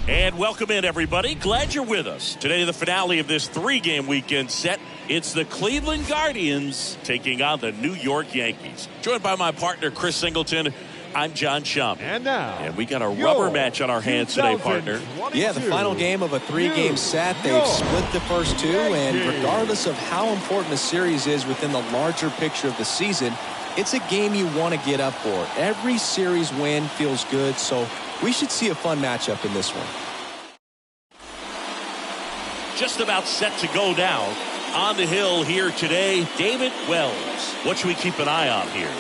And welcome in, everybody. Glad you're with us. Today, the finale of this three-game weekend set. It's the Cleveland Guardians taking on the New York Yankees. Joined by my partner, Chris Singleton. I'm John Shump. And we got a rubber match on our hands today, partner. Yeah, the final game of a three-game set. They've split the first two, and regardless of how important the series is within the larger picture of the season, it's a game you want to get up for. Every series win feels good, so we should see a fun matchup in this one. Just about set to go down. On the hill here today, David Wells. What should we keep an eye on here?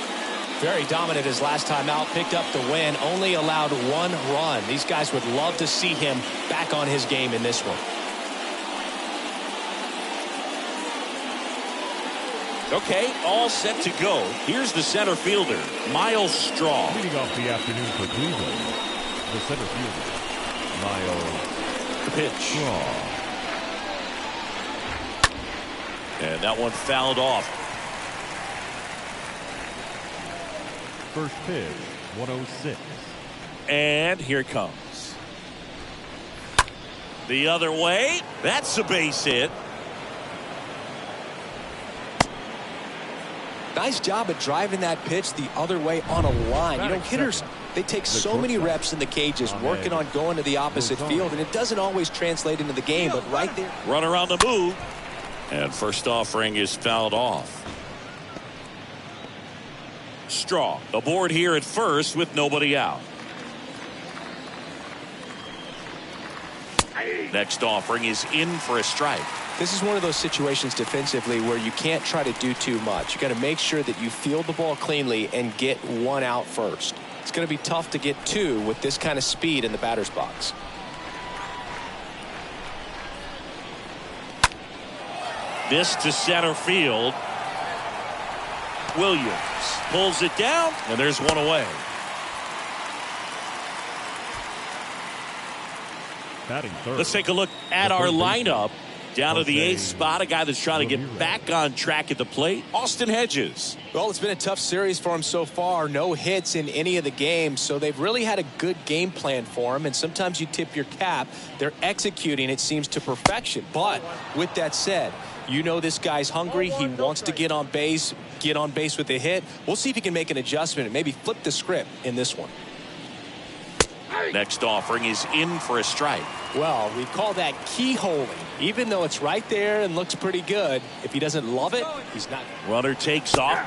Very dominant his last time out, picked up the win, only allowed one run. These guys would love to see him back on his game in this one. Okay, all set to go. Here's the center fielder, Miles Straw. Leading off the afternoon for Cleveland, the center fielder, Miles. The pitch. Straw. And that one fouled off. First pitch, 106. And here it comes. The other way. That's a base hit. Nice job at driving that pitch the other way on a line. You know, hitters, they take so many reps in the cages working on going to the opposite field, and it doesn't always translate into the game, but right there. Runner on the move. And first offering is fouled off. Straw aboard here at first with nobody out. Next offering is in for a strike. This is one of those situations defensively where you can't try to do too much. You got to make sure that you field the ball cleanly and get one out first. It's going to be tough to get two with this kind of speed in the batter's box. This to center field. Williams pulls it down, and there's one away. Batting third. Let's take a look at our lineup. Down to the eighth spot, a guy that's trying to get back on track at the plate, Austin Hedges. Well, it's been a tough series for him so far. No hits in any of the games, so they've really had a good game plan for him, and sometimes you tip your cap. They're executing, it seems, to perfection. But with that said, you know this guy's hungry. He wants to get on base with a hit. We'll see if he can make an adjustment and maybe flip the script in this one. Next offering is in for a strike. Well, we call that keyholing. Even though it's right there and looks pretty good, if he doesn't love it, he's not. Runner takes off.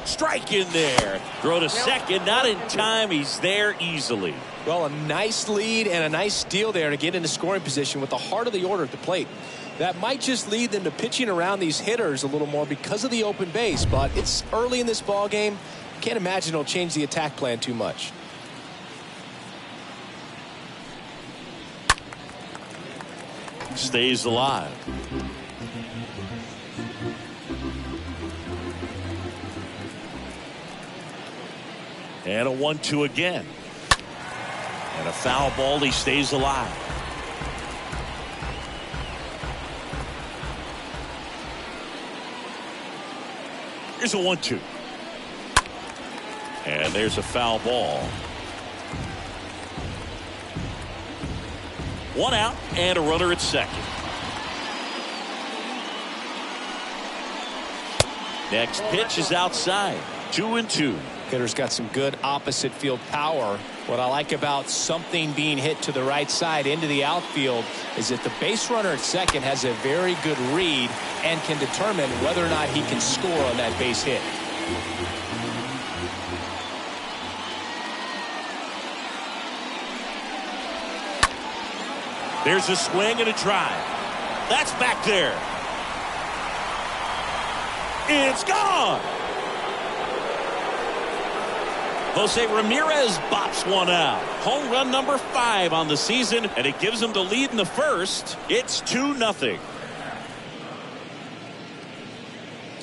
Strike in there. Throw to second. Not in time. He's there easily. Well, a nice lead and a nice steal there to get into scoring position with the heart of the order at the plate. That might just lead them to pitching around these hitters a little more because of the open base, but it's early in this ball game. Can't imagine it'll change the attack plan too much. Stays alive. And a 1-2 again. And a foul ball. He stays alive. Here's a 1-2. And there's a foul ball. One out and a runner at second. Next pitch is outside. 2-2. Hitter's got some good opposite field power. What I like about something being hit to the right side into the outfield is that the base runner at second has a very good read and can determine whether or not he can score on that base hit. There's a swing and a drive. That's back there. It's gone. Jose Ramirez bops one out. Home run number 5 on the season, and it gives him the lead in the first. It's 2-0.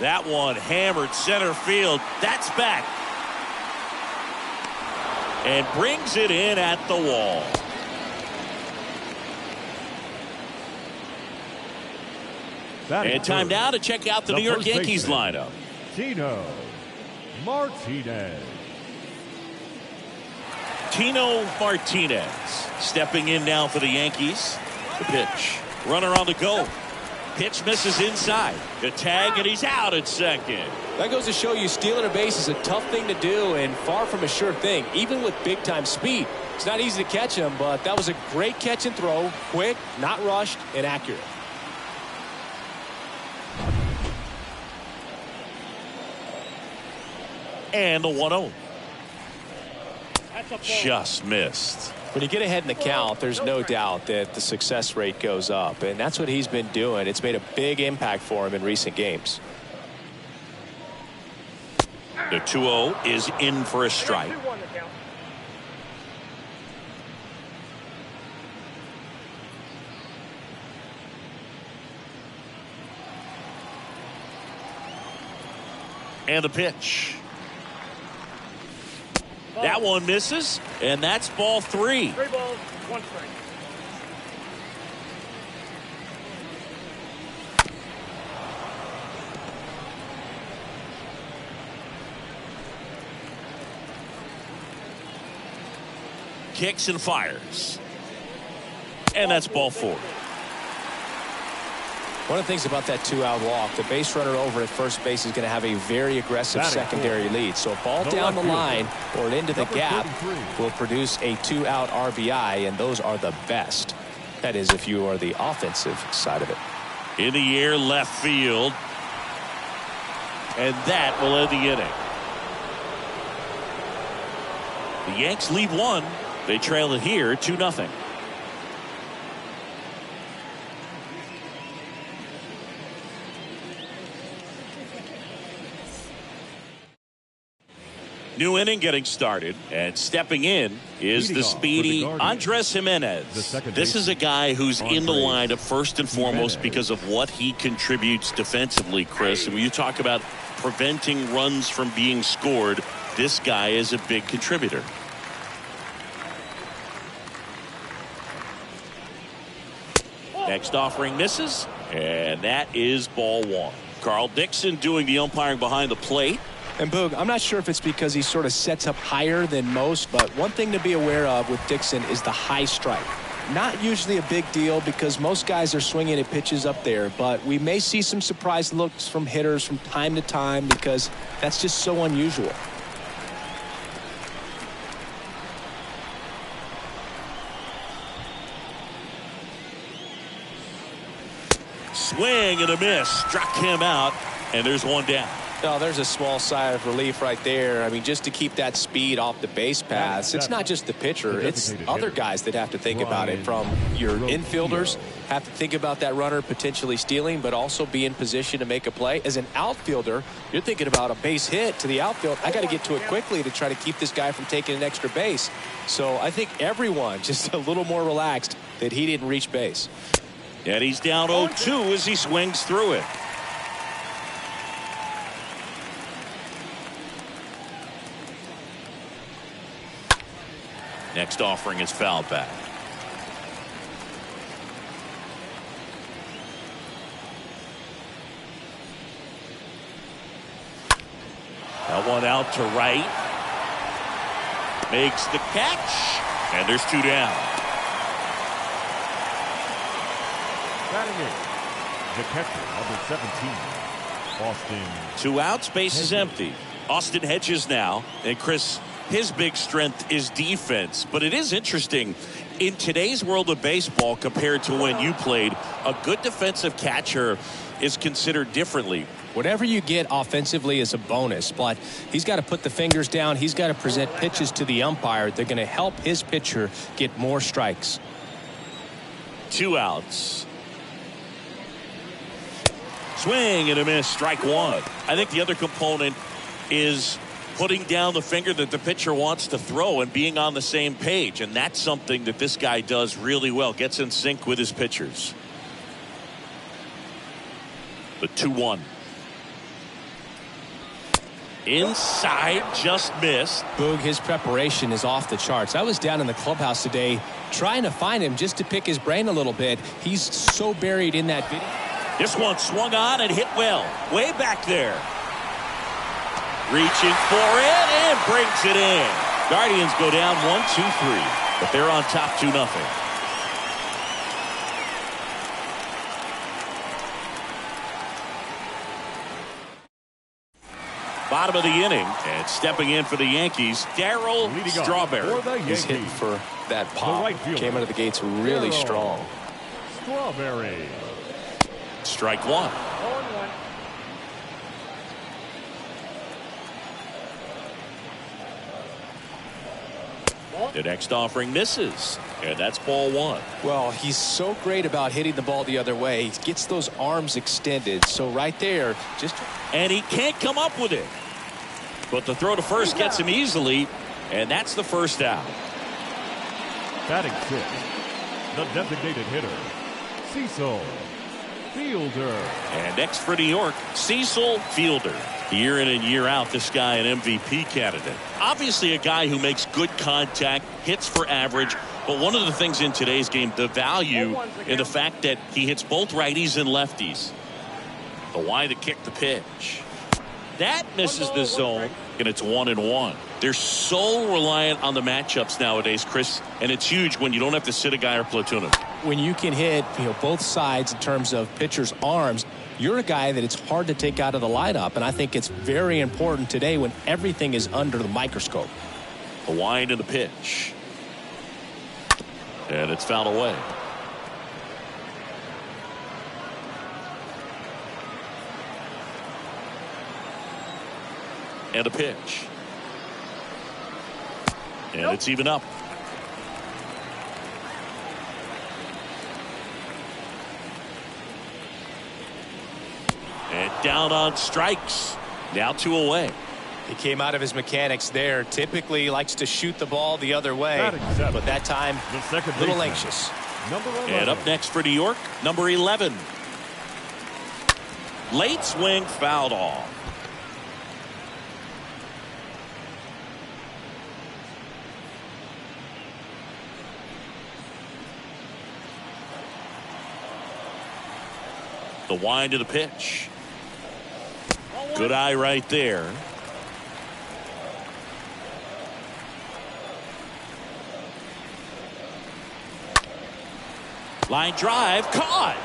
That one hammered center field. That's back. And brings it in at the wall. And time now to check out the New York Yankees lineup. Tino Martinez. Tino Martinez stepping in now for the Yankees. The pitch. Runner on the go. Pitch misses inside. The tag, and he's out at second. That goes to show you stealing a base is a tough thing to do and far from a sure thing, even with big-time speed. It's not easy to catch him, but that was a great catch and throw. Quick, not rushed, and accurate. And the 1-0. Just missed. When you get ahead in the count, there's no doubt that the success rate goes up, and that's what he's been doing. It's made a big impact for him in recent games. The 2-0 is in for a strike. And the pitch. That one misses, and that's ball 3. 3 balls, 1 strike. Kicks and fires. And that's ball 4. One of the things about that 2-out walk, the base runner over at first base is going to have a very aggressive secondary lead. So a ball down the line or into the gap will produce a 2-out RBI, and those are the best. That is, if you are the offensive side of it. In the air, left field. And that will end the inning. The Yanks lead 1. They trail it here 2-0. New inning getting started, and stepping in is the speedy Andres Jimenez. This is a guy who's in the lineup first and foremost because of what he contributes defensively, Chris. And when you talk about preventing runs from being scored, this guy is a big contributor. Next offering misses, and that is ball 1. Carl Dixon doing the umpiring behind the plate. And Boog, I'm not sure if it's because he sort of sets up higher than most, but one thing to be aware of with Dixon is the high strike. Not usually a big deal because most guys are swinging at pitches up there, but we may see some surprise looks from hitters from time to time because that's just so unusual. Swing and a miss. Struck him out, and there's one down. Oh, there's a small sigh of relief right there. I mean, just to keep that speed off the base paths. It's not just the pitcher. It's other guys that have to think about it. From your infielders have to think about that runner potentially stealing, but also be in position to make a play. As an outfielder, you're thinking about a base hit to the outfield. I got to get to it quickly to try to keep this guy from taking an extra base. So I think everyone just a little more relaxed that he didn't reach base. And he's down 0-2 as he swings through it. Next offering is fouled back. That one out to right. Makes the catch. And there's 2 down. Batting in, the catcher, number 17, Austin. 2 outs, base is empty. Austin Hedges now. And Chris, his big strength is defense. But it is interesting. In today's world of baseball compared to when you played, a good defensive catcher is considered differently. Whatever you get offensively is a bonus, but he's got to put the fingers down. He's got to present pitches to the umpire. They're going to help his pitcher get more strikes. 2 outs. Swing and a miss, strike 1. I think the other component is putting down the finger that the pitcher wants to throw and being on the same page. And that's something that this guy does really well. Gets in sync with his pitchers. The 2-1. Inside, just missed. Boog, his preparation is off the charts. I was down in the clubhouse today trying to find him just to pick his brain a little bit. He's so buried in that video. This one swung on and hit well. Way back there. Reaching for it and brings it in. Guardians go down 1-2-3. But they're on top 2-0. Bottom of the inning, and stepping in for the Yankees, Darryl Strawberry. He's hitting for that pop. Right Came out of the gates really strong. Strawberry. Strike one. The next offering misses, and that's ball one. Well, he's so great about hitting the ball the other way. He gets those arms extended. So right there, And he can't come up with it. But the throw to first gets him easily, and that's the first out. Batting sixth, the designated hitter, Cecil Fielder. And next for New York, Cecil Fielder. Year in and year out, this guy an MVP candidate. Obviously a guy who makes good contact, hits for average, but one of the things in today's game, the value in the fact that he hits both righties and lefties. The wide to kick the pitch. That misses the zone, and it's 1-1. They're so reliant on the matchups nowadays, Chris, and it's huge when you don't have to sit a guy or platoon him. when you can hit, both sides in terms of pitchers' arms, you're a guy that it's hard to take out of the lineup. And I think it's very important today when everything is under the microscope. The wind and the pitch. And it's fouled away. And a pitch. And it's even up. And down on strikes. Now 2 away. He came out of his mechanics there. Typically likes to shoot the ball the other way, but that time a little anxious. And up next for New York, number 11. Late swing, fouled off. The wind of the pitch. Good eye right there. Line drive, caught.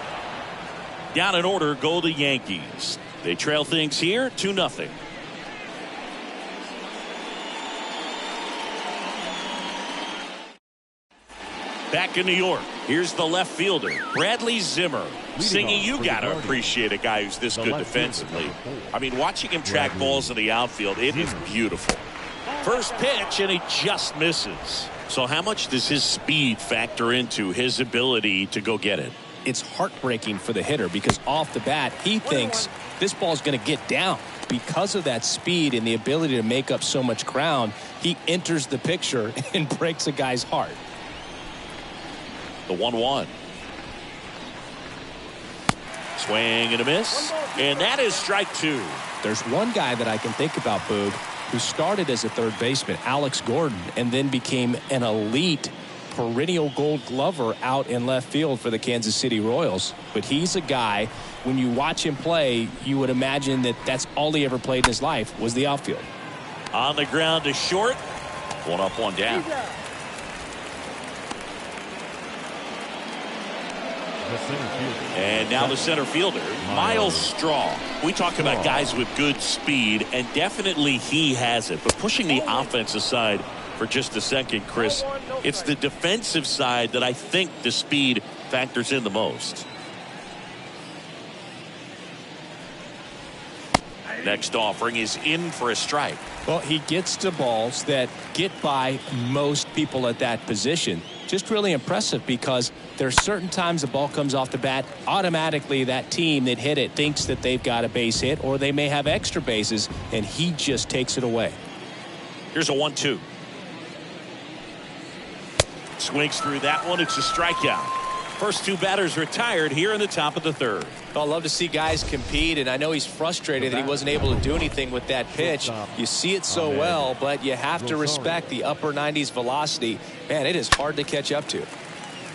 Down in order go the Yankees. They trail things here 2-0. Back in New York, here's the left fielder, Bradley Zimmer. Singy, you got to appreciate a guy who's this good defensively. I mean, watching him track balls in the outfield, it is beautiful. First pitch, and he just misses. So how much does his speed factor into his ability to go get it? It's heartbreaking for the hitter because off the bat, he thinks this ball's going to get down. Because of that speed and the ability to make up so much ground, he enters the picture and breaks a guy's heart. The 1-1. Swing and a miss. And that is strike 2. There's one guy that I can think about, Boog, who started as a third baseman, Alex Gordon, and then became an elite perennial gold glover out in left field for the Kansas City Royals. But he's a guy, when you watch him play, you would imagine that that's all he ever played in his life was the outfield. On the ground to short. 1 up, 1 down. And now the center fielder, Miles Straw. We talk about guys with good speed, and definitely he has it. But pushing the offense aside for just a second, Chris, it's the defensive side that I think the speed factors in the most. Next offering is in for a strike. Well, he gets to balls that get by most people at that position. Just really impressive because there's certain times the ball comes off the bat, automatically that team that hit it thinks that they've got a base hit or they may have extra bases, and he just takes it away. Here's a 1-2. Swings through that one. It's a strikeout. First two batters retired here in the top of the third. I'd love to see guys compete, and I know he's frustrated that he wasn't able to do anything with that pitch. You see it so well, but you have to respect the upper 90s velocity. Man, it is hard to catch up to.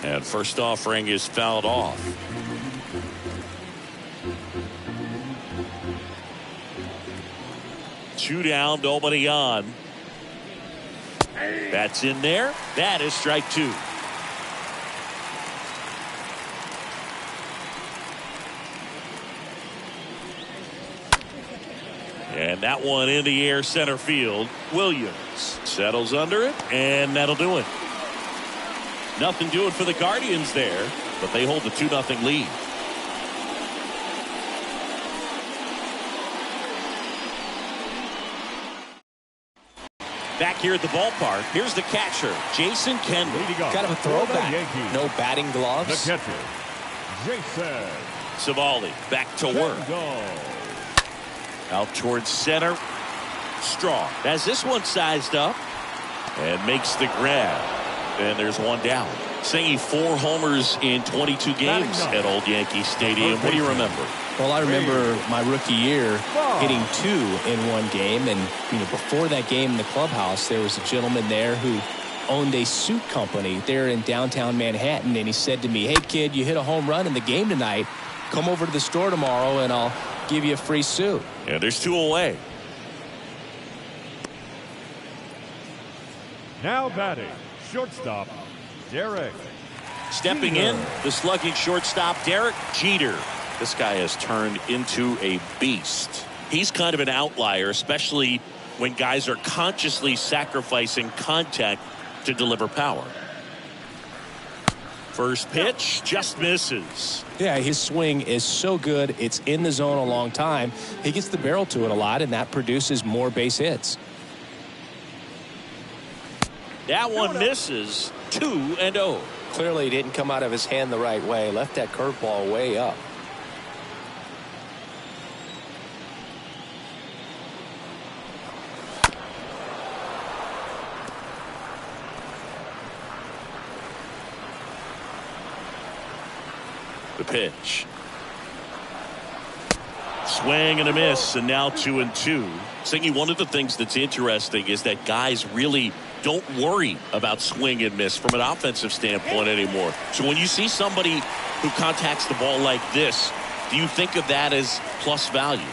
And first offering is fouled off. Two down, nobody on. That's in there. That is strike two. And that one in the air center field. Williams settles under it, and that'll do it. Nothing doing for the Guardians there, but they hold the 2-0 lead. Back here at the ballpark, here's the catcher, Jason Kendall. Kind of a throwback. No batting gloves. The catcher, Jason Savali back to work. Out towards center. Strong has this one sized up and makes the grab. And there's one down. Singy 4 homers in 22 games at Old Yankee Stadium. What do you remember? Well, I remember my rookie year hitting 2 in one game. And before that game in the clubhouse, there was a gentleman there who owned a suit company there in downtown Manhattan. And he said to me, "Hey, kid, you hit a home run in the game tonight. Come over to the store tomorrow and I'll give you a free suit." Yeah, there's 2 away. Now batting, shortstop, Derek. Stepping in, the slugging shortstop, Derek Jeter. This guy has turned into a beast. He's kind of an outlier, especially when guys are consciously sacrificing contact to deliver power. First pitch just misses. Yeah, his swing is so good. It's in the zone a long time. He gets the barrel to it a lot, and that produces more base hits. That one misses. 2-0. Clearly, he didn't come out of his hand the right way. Left that curveball way up. The pitch. Swing and a miss, and now 2-2. Singy, one of the things that's interesting is that guys really don't worry about swing and miss from an offensive standpoint anymore. So when you see somebody who contacts the ball like this, do you think of that as plus value?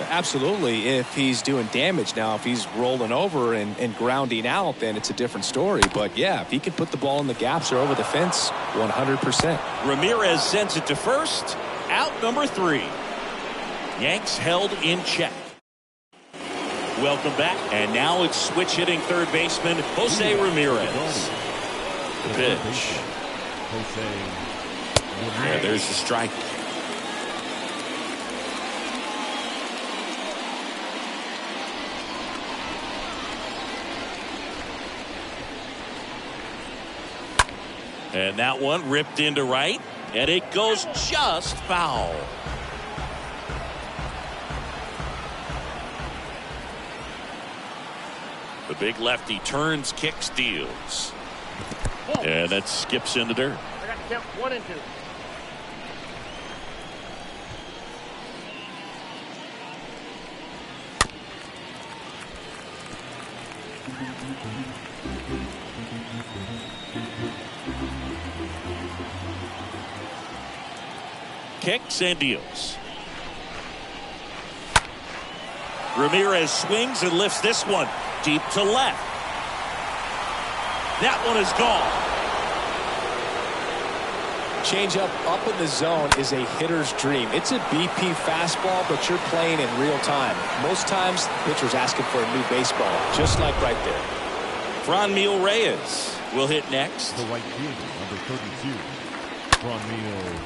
Absolutely, if he's doing damage. Now, if he's rolling over and grounding out, then it's a different story. But, yeah, if he can put the ball in the gaps or over the fence, 100%. Ramirez sends it to first. Out number 3. Yanks held in check. Welcome back. And now it's switch hitting third baseman Jose Ramirez. The pitch. Yeah, there's the strike. And that one ripped into right, and it goes just foul. The big lefty turns, kicks, deals. And that skips into dirt. I got to count 1 and 2. Kicks and deals. Ramirez swings and lifts this one deep to left. That one is gone. Changeup up in the zone is a hitter's dream. It's a BP fastball, but you're playing in real time. Most times, the pitcher's asking for a new baseball, just like right there. Franmil Reyes will hit next. The right fielder, number 32.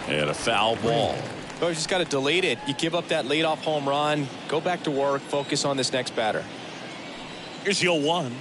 And a foul ball. Oh, you just got to delete it. You give up that leadoff home run, go back to work, focus on this next batter. Here's the 0-1.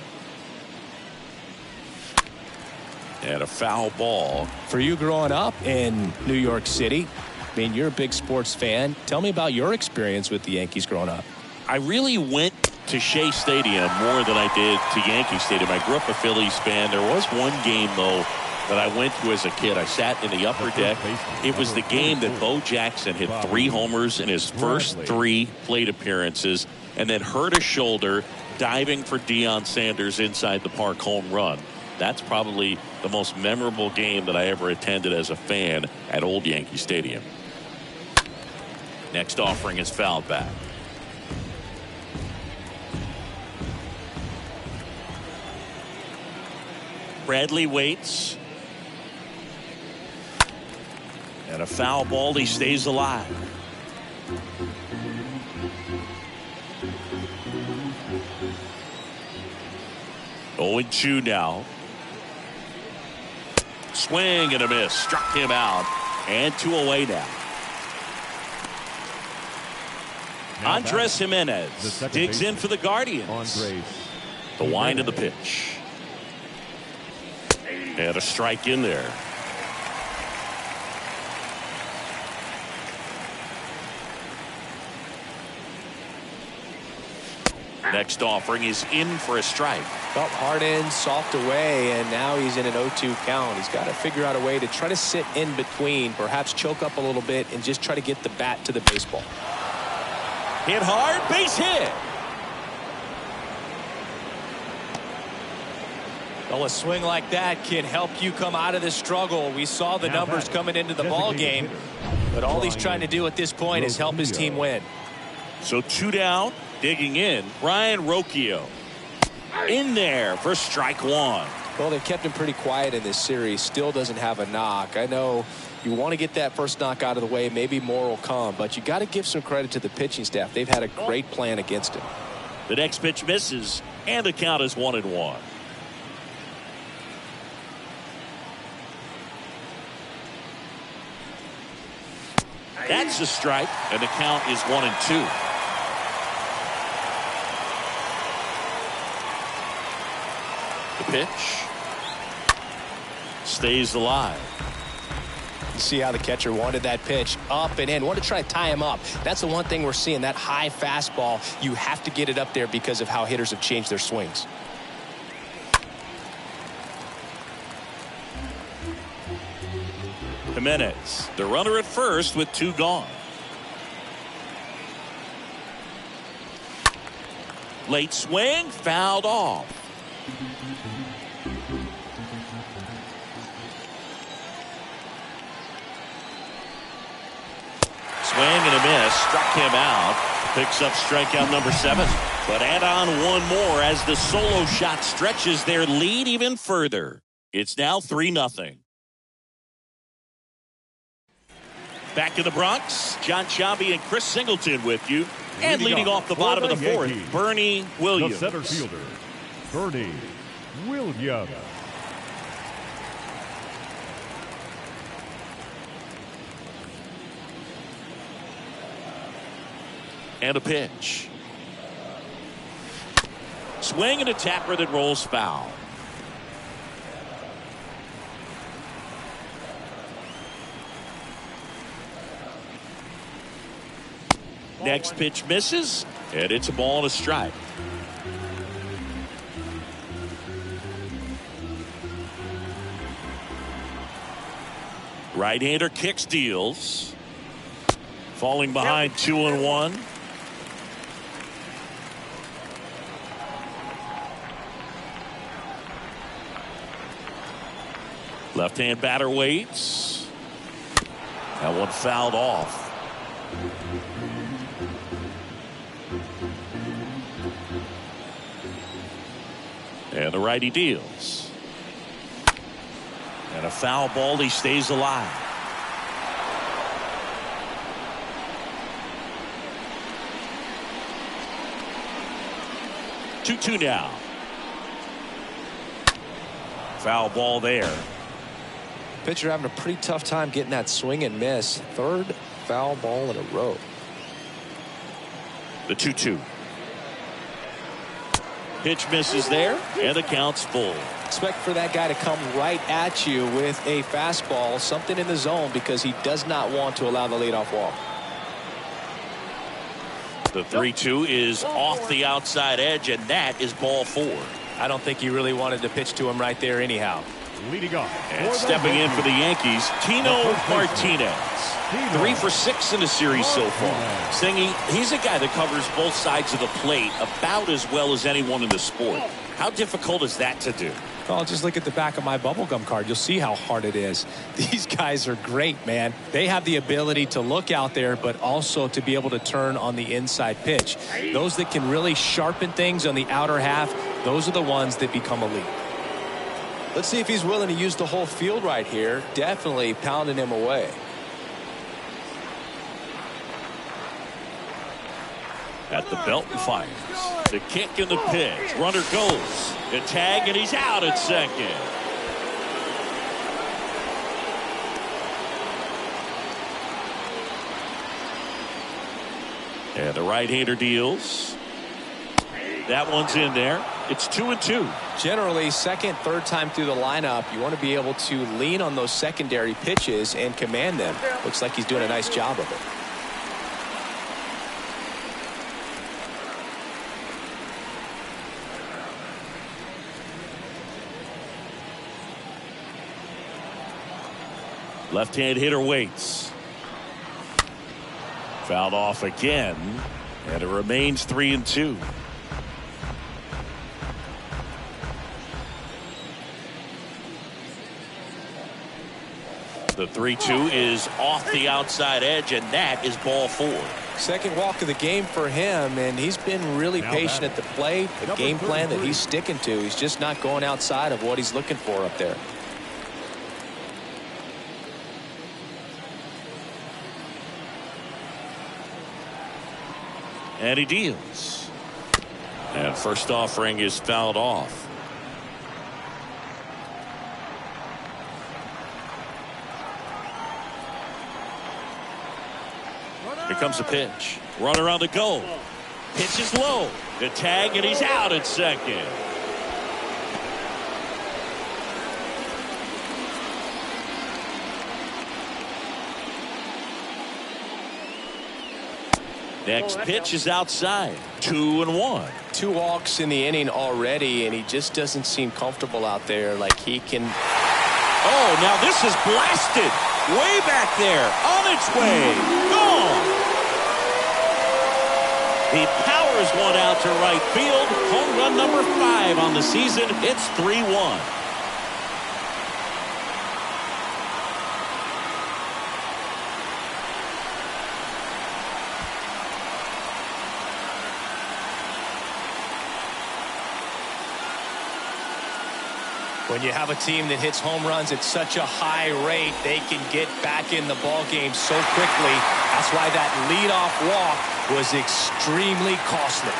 And a foul ball. For you growing up in New York City, I mean, you're a big sports fan. Tell me about your experience with the Yankees growing up. I really went to Shea Stadium more than I did to Yankee Stadium. I grew up a Phillies fan. There was one game, though, that I went to as a kid. I sat in the upper deck. It was the game that Bo Jackson hit 3 homers in his first 3 plate appearances and then hurt his shoulder diving for Deion Sanders' inside the park home run. That's probably the most memorable game that I ever attended as a fan at Old Yankee Stadium. Next offering is fouled back. Bradley waits. And a foul ball. He stays alive. Oh, 0-2 now. Swing and a miss. Struck him out. And 2 away now. Andres Jimenez digs in for the Guardians. The wind of the pitch. And a strike in there. Next offering is in for a strike. Well, hard in, soft away, and now he's in an 0-2 count. He's got to figure out a way to try to sit in between, perhaps choke up a little bit, and just try to get the bat to the baseball. Hit hard, base hit. Well, a swing like that can help you come out of this struggle. We saw the numbers coming into the ball game, but all he's trying to do at this point is help his team win. So 2 down, digging in. Ryan Rocchio in there for strike 1. Well, they kept him pretty quiet in this series. Still doesn't have a knock. I know you want to get that first knock out of the way. Maybe more will come, but you got to give some credit to the pitching staff. They've had a great plan against him. The next pitch misses, and the count is 1-1. That's a strike, and the count is 1-2. The pitch stays alive. You see how the catcher wanted that pitch up and in. Wanted to try to tie him up. That's the one thing we're seeing, that high fastball. You have to get it up there because of how hitters have changed their swings. Jimenez, the runner at first with 2 gone. Late swing, fouled off. Swing and a miss, struck him out. Picks up strikeout number 7. But add on one more as the solo shot stretches their lead even further. It's now 3-0. Back in the Bronx, John Sciambi and Chris Singleton with you. And leading off the bottom of the 4th, Bernie Williams. The center fielder, Bernie Williams. And a pitch. Swing and a tapper that rolls foul. Next pitch misses, and it's a ball and a strike. Right-hander kicks, deals. Falling behind 2-1. Left-hand batter waits. That one fouled off. And the righty deals. And a foul ball. He stays alive. Two now. Foul ball there. Pitcher having a pretty tough time getting that swing and miss. 3rd foul ball in a row. The 2-2. Pitch misses there, and the count's full. Expect for that guy to come right at you with a fastball, something in the zone, because he does not want to allow the leadoff walk. The 3-2 is off the outside edge, and that is ball 4. I don't think he really wanted to pitch to him right there anyhow. leading off. And stepping in for the Yankees, Tino Martinez. 3 for 6 in the series so far. Singy, he's a guy that covers both sides of the plate about as well as anyone in the sport. How difficult is that to do? Well, just look at the back of my bubblegum card. You'll see how hard it is. These guys are great, man. They have the ability to look out there, but also to be able to turn on the inside pitch. Those that can really sharpen things on the outer half, those are the ones that become elite. Let's see if he's willing to use the whole field right here. Definitely pounding him away. At the belt and fires. The kick and the pitch. Runner goes. The tag, and he's out at second. And the right-hander deals. That one's in there. It's 2-2. Generally, second, third time through the lineup, you want to be able to lean on those secondary pitches and command them. Looks like he's doing a nice job of it. Left-hand hitter waits. Fouled off again, and it remains 3-2. The 3-2 is off the outside edge, and that is ball 4. Second walk of the game for him, and he's been really patient at the plate. The game plan that he's sticking to, he's just not going outside of what he's looking for up there. And he deals. And first offering is fouled off. Here comes a pitch. Runner on the go. Pitch is low. The tag, and he's out at second. Next pitch is outside. 2-1. 2 walks in the inning already, and he just doesn't seem comfortable out there like he can. Oh, now this is blasted. Way back there. On its way. Gone. He powers one out to right field. Home run number 5 on the season. It's 3-1. When you have a team that hits home runs at such a high rate, they can get back in the ball game so quickly. That's why that leadoff walk was extremely costly.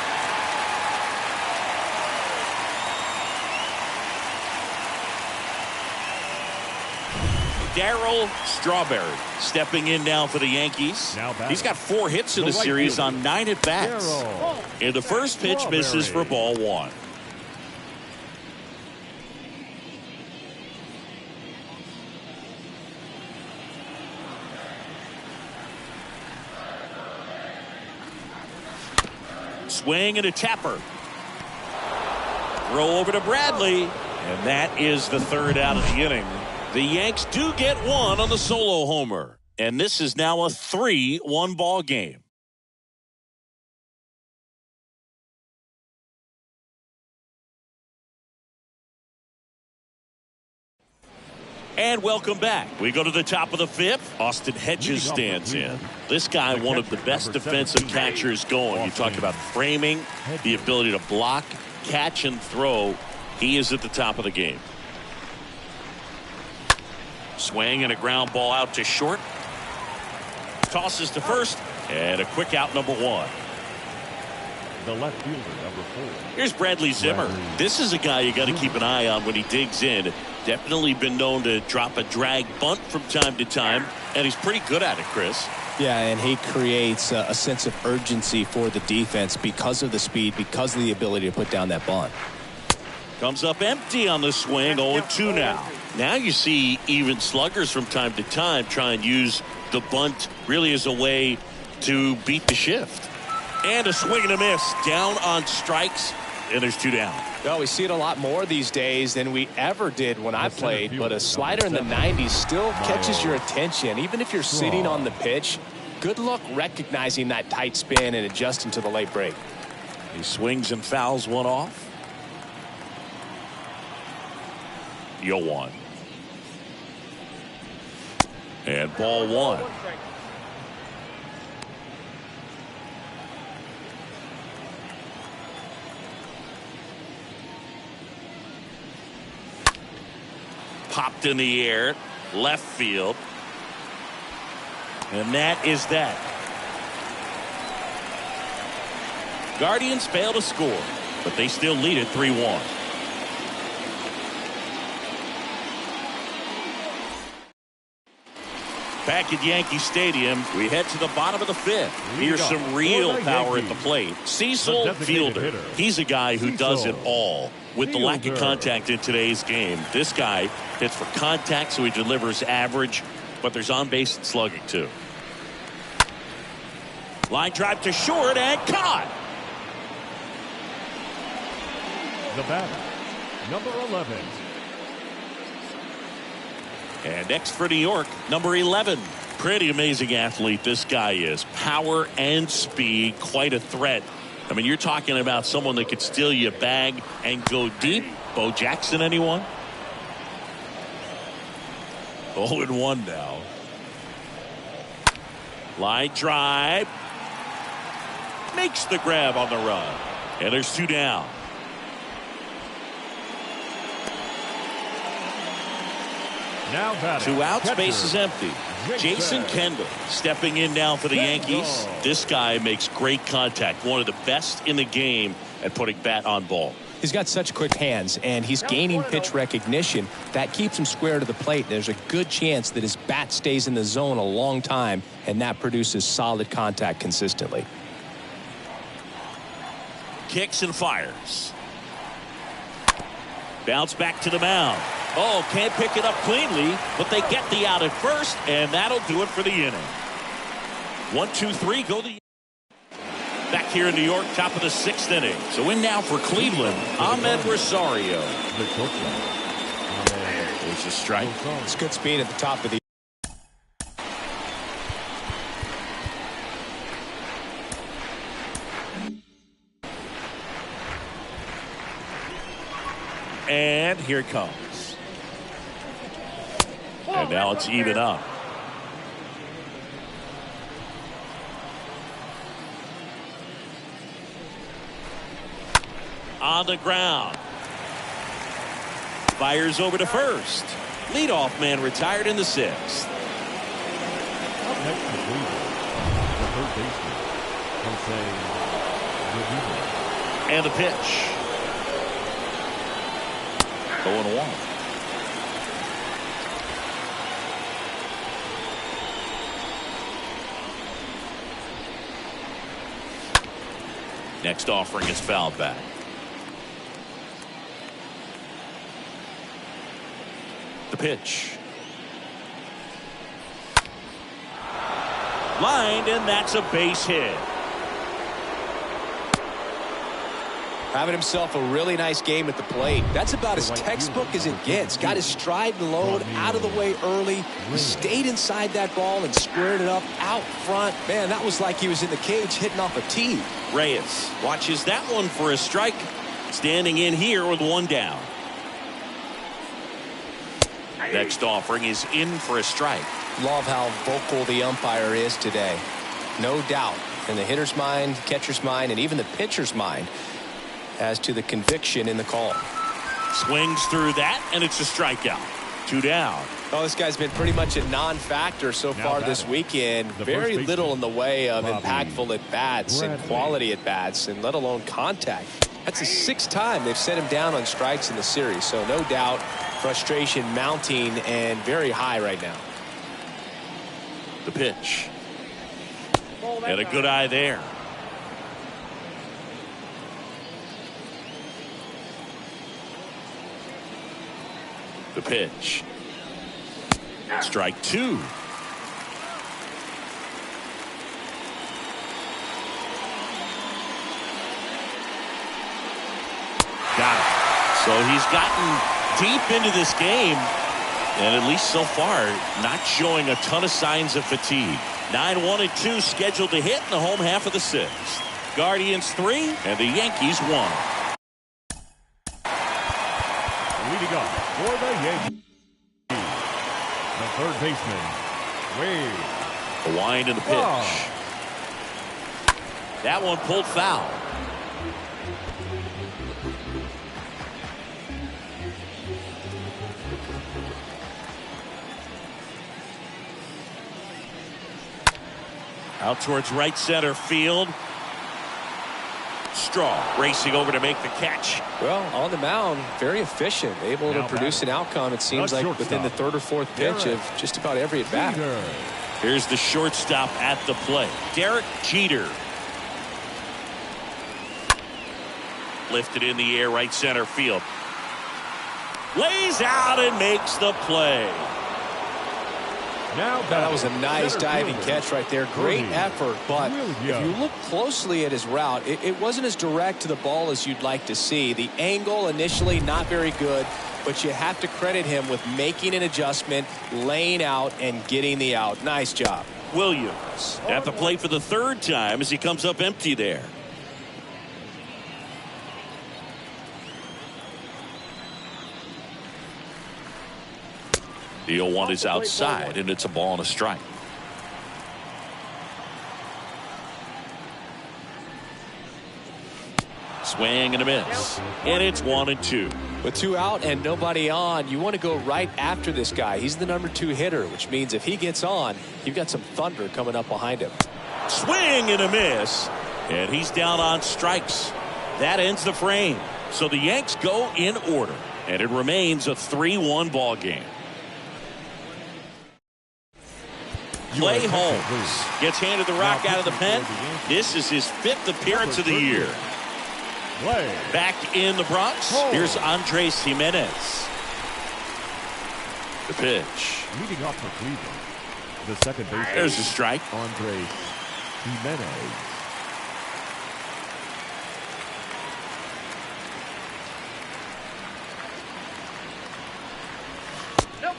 Darryl Strawberry stepping in now for the Yankees. He's got 4 hits in the series on 9 at-bats. And the first pitch misses for ball 1. Swing and a tapper. Throw over to Bradley. And that is the 3rd out of the inning. The Yanks do get 1 on the solo homer. And this is now a 3-1 ball game. And welcome back. We go to the top of the 5th. Austin Hedges stands in. This guy, one of the best defensive catchers going. You talk about framing, the ability to block, catch, and throw. He is at the top of the game. Swing and a ground ball out to short. Tosses to first, and a quick out, number 1. The left fielder, number 4. Here's Bradley Zimmer. This is a guy you got to keep an eye on when he digs in. Definitely been known to drop a drag bunt from time to time, and he's pretty good at it, Chris. Yeah, and he creates a sense of urgency for the defense because of the speed, because of the ability to put down that bunt. Comes up empty on the swing, 0-2 now. Now you see even sluggers from time to time try and use the bunt really as a way to beat the shift. And a swing and a miss. Down on strikes. And there's 2 down. Well, we see it a lot more these days than we ever did when I played, but a slider in the 90s still catches your attention. Even if you're sitting on the pitch, good luck recognizing that tight spin and adjusting to the late break. He swings and fouls one off. 0-1. And ball 1. Popped in the air, left field. And that is that. Guardians fail to score, but they still lead it 3-1. Back at Yankee Stadium, we head to the bottom of the 5th. Here's some real power at the plate. Cecil Fielder. He's a guy who does it all. With the lack of contact in today's game, this guy hits for contact, so he delivers average, but there's on-base and slugging, too. Line drive to short and caught. The batter, number 11. And next for New York, number 11. Pretty amazing athlete this guy is. Power and speed, quite a threat. I mean, you're talking about someone that could steal you a bag and go deep. Bo Jackson, anyone? 0-1 now. Line drive. Makes the grab on the run. And there's 2 down. Now batter, 2 outs, catcher, base is empty. Jason Kendall stepping in now for the Yankees. This guy makes great contact. One of the best in the game at putting bat on ball. He's got such quick hands, and he's gaining pitch recognition. That keeps him square to the plate. There's a good chance that his bat stays in the zone a long time, and that produces solid contact consistently. Kicks and fires. Bounce back to the mound. Oh, can't pick it up cleanly, but they get the out at first, and that'll do it for the inning. 1, 2, 3, go the. Back here in New York, top of the 6th inning. So in now for Cleveland, Ahmed Rosario. The shortstop. There's a strike. It's good speed at the top of the. And here it comes. And now it's even up. On the ground. Fires over to first. Leadoff man retired in the 6th. Up next to Cleveland, the third baseman, Jose Rivera. And the pitch. 0-1. Next offering is fouled back. The pitch. Lined, and that's a base hit. Having himself a really nice game at the plate. That's about as textbook as it gets. Got his stride and load out of the way early. Stayed inside that ball and squared it up out front. Man, that was like he was in the cage hitting off a tee. Reyes watches that one for a strike. Standing in here with 1 down. Next offering is in for a strike. Love how vocal the umpire is today. No doubt in the hitter's mind, catcher's mind, and even the pitcher's mind as to the conviction in the call. Swings through that, and it's a strikeout. 2 down. Well, this guy's been pretty much a non-factor so far this weekend. Very little in the way of impactful at-bats and quality at-bats, and let alone contact. That's the 6th time they've set him down on strikes in the series, so no doubt frustration mounting and very high right now. The pitch. And a good eye there. The pitch. Strike 2. Got it. So he's gotten deep into this game, and at least so far, not showing a ton of signs of fatigue. 9-1-2 scheduled to hit in the home half of the sixth. Guardians 3 and the Yankees 1. Leading up for the Yankees, the third baseman, Wade. The wind and the pitch. That one pulled foul. Out towards right center field. Straw racing over to make the catch. Well, on the mound, very efficient, able to produce an outcome, it seems like, within the third or fourth pitch of just about every at bat. Here's the shortstop at the plate, Derek Jeter. Lifted in the air, right center field. Lays out and makes the play. Now that was a nice diving catch right there. Great effort, but if you look closely at his route, it wasn't as direct to the ball as you'd like to see. The angle initially not very good, but you have to credit him with making an adjustment, laying out, and getting the out. Nice job. Williams at the plate for the third time as he comes up empty there. The 0-1 is outside, and it's a ball and a strike. Swing and a miss. And it's 1-2. With 2 out and nobody on, you want to go right after this guy. He's the number 2 hitter, which means if he gets on, you've got some thunder coming up behind him. Swing and a miss. And he's down on strikes. That ends the frame. So the Yanks go in order, and it remains a 3-1 ball game. Clay Holmes gets handed the rock out of the pen. This is his 5th appearance of the year. Back in the Bronx, here's Andres Jimenez. The pitch. Leading off for Cleveland, the second baseman. There's a strike. Andres Jimenez.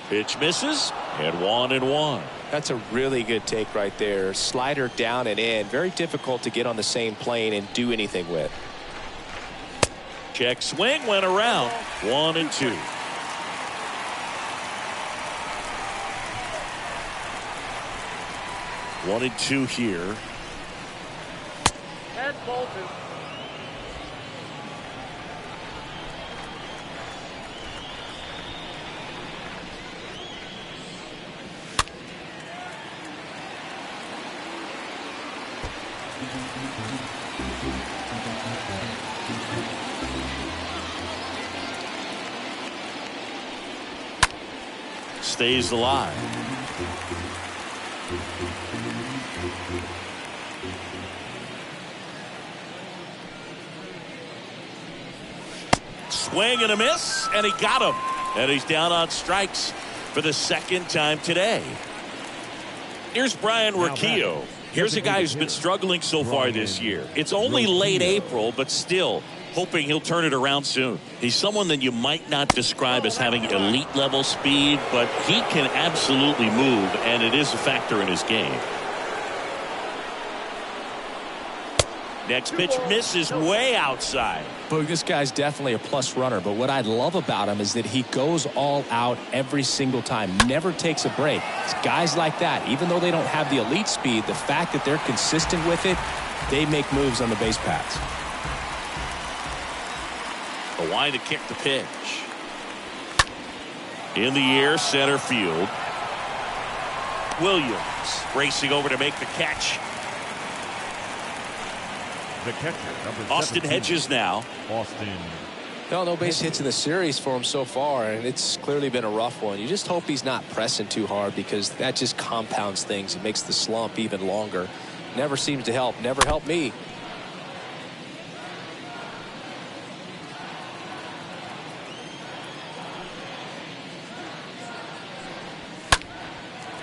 Pitch misses, and 1-1. That's a really good take right there. Slider down and in. Very difficult to get on the same plane and do anything with. Check swing went around. 1-2. One and two here. And Bolton. Stays alive. Swing and a miss, and he got him. And he's down on strikes for the second time today. Here's Brian Riccio. Here's a guy who's been struggling so far this year. It's only late April, but still hoping he'll turn it around soon. He's someone that you might not describe as having elite level speed, but he can absolutely move, and it is a factor in his game. Next pitch misses way outside. Boog, this guy's definitely a plus runner, but what I love about him is that he goes all out every single time, never takes a break. It's guys like that, even though they don't have the elite speed, the fact that they're consistent with it, they make moves on the base paths. A wind to kick the pitch. In the air, center field. Williams racing over to make the catch. The catcher, number Austin 17. Hedges now. Austin. No base hits in the series for him so far, and it's clearly been a rough one. You just hope he's not pressing too hard, because that just compounds things. It makes the slump even longer. Never seems to help. Never helped me.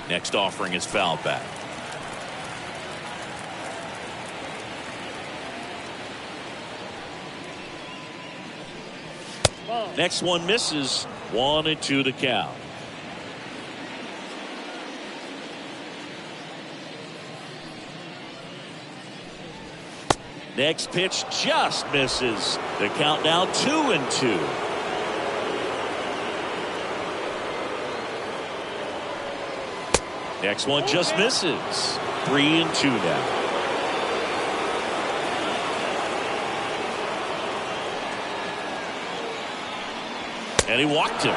Next offering is fouled back. Next one misses. 1-2 to count. Next pitch just misses. The count now 2-2. Next one just misses. 3-2 now. And he walked him.